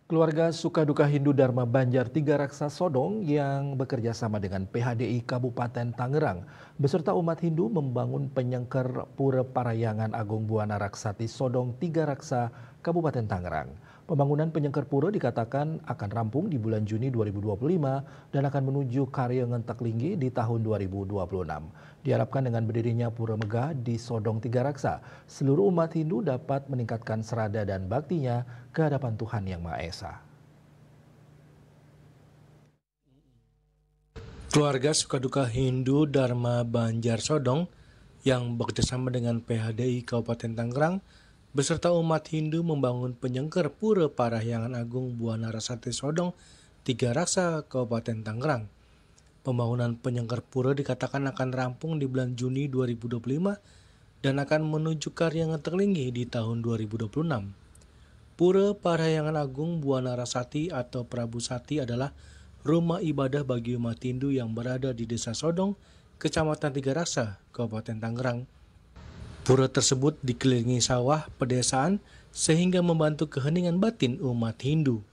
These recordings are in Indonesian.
Keluarga Sukaduka Hindu Dharma Banjar Tiga Raksa Sodong yang bekerja sama dengan PHDI Kabupaten Tangerang beserta umat Hindu membangun penyengker Pura Parayangan Agung Buana Raksati Sodong Tiga Raksa Kabupaten Tangerang. Pembangunan penyengker pura dikatakan akan rampung di bulan Juni 2025 dan akan menuju karya Ngentek Linggi di tahun 2026. Diharapkan dengan berdirinya pura megah di Sodong Tiga Raksa, seluruh umat Hindu dapat meningkatkan serada dan baktinya ke hadapan Tuhan Yang Maha Esa. Keluarga Sukaduka Hindu Dharma Banjar Sodong yang bekerjasama dengan PHDI Kabupaten Tangerang beserta umat Hindu membangun penyengker Pura Parahyangan Agung Buana Raksati Sodong Tiga Raksa Kabupaten Tangerang. Pembangunan penyengker pura dikatakan akan rampung di bulan Juni 2025 dan akan menuju karya Ngentek Linggi di tahun 2026. Pura Parahyangan Agung Buana Rasati atau Prabu Sati adalah rumah ibadah bagi umat Hindu yang berada di Desa Sodong, Kecamatan Tiga Raksa, Kabupaten Tangerang. Pura tersebut dikelilingi sawah pedesaan sehingga membantu keheningan batin umat Hindu.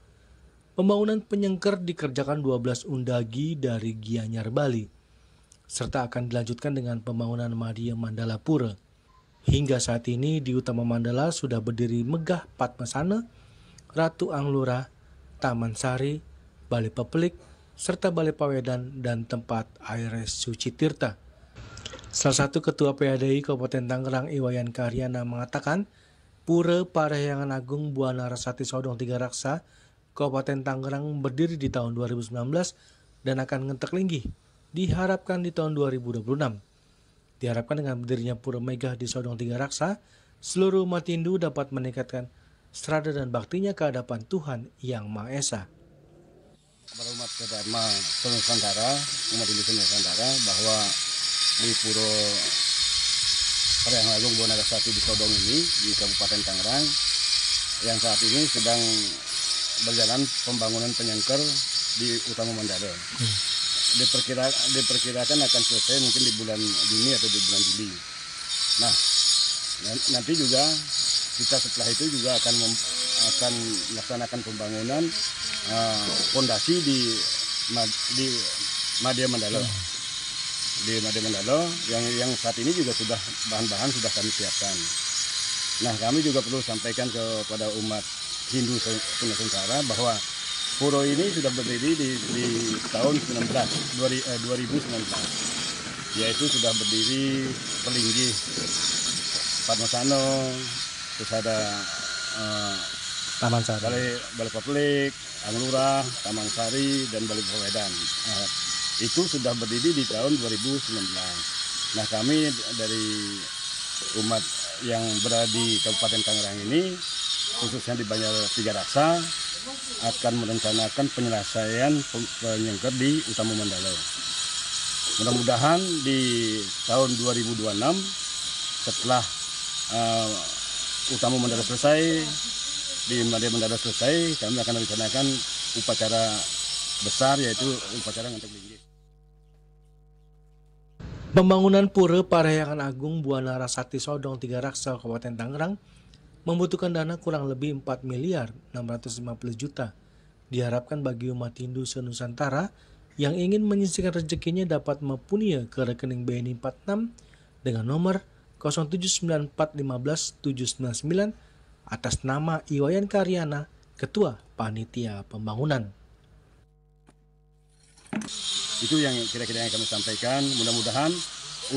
Pembangunan penyengker dikerjakan 12 undagi dari Gianyar, Bali, serta akan dilanjutkan dengan pembangunan Madya Mandala Pura. Hingga saat ini di Utama Mandala sudah berdiri Megah Padmasana, Ratu Anglura, Taman Sari, Balai Pepelik, serta Balai Pawedan dan tempat air suci Tirta. Salah satu ketua PHDI Kabupaten Tangerang Iwayan Karyana mengatakan, Pura Parahyangan Agung Buana Rasati Sodong Tiga Raksa Kabupaten Tangerang berdiri di tahun 2019 dan akan Ngentek Linggi diharapkan di tahun 2026. Diharapkan dengan berdirinya Pura Megah di Sodong Tiga Raksa, seluruh umat Hindu dapat meningkatkan serada dan baktinya ke hadapan Tuhan Yang Maha Esa. Kepada umat Dharma Nusantara, umat Hindu Nusantara, bahwa di Pura Parahyangan Agung Buana Raksati di Sodong ini di Kabupaten Tangerang yang saat ini sedang berjalan pembangunan penyengker di Utama Mandala. Diperkirakan akan selesai mungkin di bulan Juni atau di bulan Juli. Nah, nanti juga kita setelah itu juga akan melaksanakan pembangunan fondasi di Madya Mandala. Di Madya Mandala yang saat ini juga sudah bahan-bahan sudah kami siapkan. Nah, kami juga perlu sampaikan kepada umat Hindu Nusantara bahwa pura ini sudah berdiri di tahun 2019, yaitu sudah berdiri Pelinggi, Padmasana, terus ada Taman Sari, Balai Pepelik, Anglura, Taman Sari, dan Balai Pawedan. Itu sudah berdiri di tahun 2019. Nah, kami dari umat yang berada di Kabupaten Tangerang ini, khususnya di Banjar Tiga Raksa, akan merencanakan penyelesaian penyengker di Utama Mandala. Mudah-mudahan di tahun 2026 setelah Utama Mandala selesai, di Madya Mandala selesai, kami akan merencanakan upacara besar, yaitu upacara Ngentek Linggi. Pembangunan Pura Parahyangan Agung Buana Rasati Sodong Tiga Raksa Kabupaten Tangerang membutuhkan dana kurang lebih 4 miliar 650 juta. Diharapkan bagi umat Hindu se-Nusantara yang ingin menyisihkan rezekinya dapat mempunyai ke rekening BNI 46 dengan nomor 079415799 atas nama Iwayan Karyana, Ketua Panitia Pembangunan. Itu yang kira-kira yang kami sampaikan. Mudah-mudahan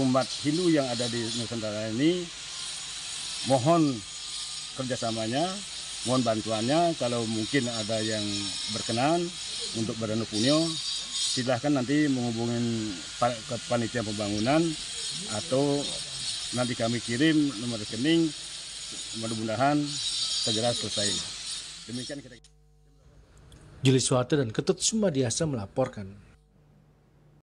umat Hindu yang ada di Nusantara ini mohon kerjasamanya, mohon bantuannya. Kalau mungkin ada yang berkenan untuk berdana punyo, silahkan nanti menghubungi ke panitia pembangunan atau nanti kami kirim nomor rekening. Mudah-mudahan segera selesai. Demikian kita. Juli Suharto dan Ketut Sumadiasa melaporkan.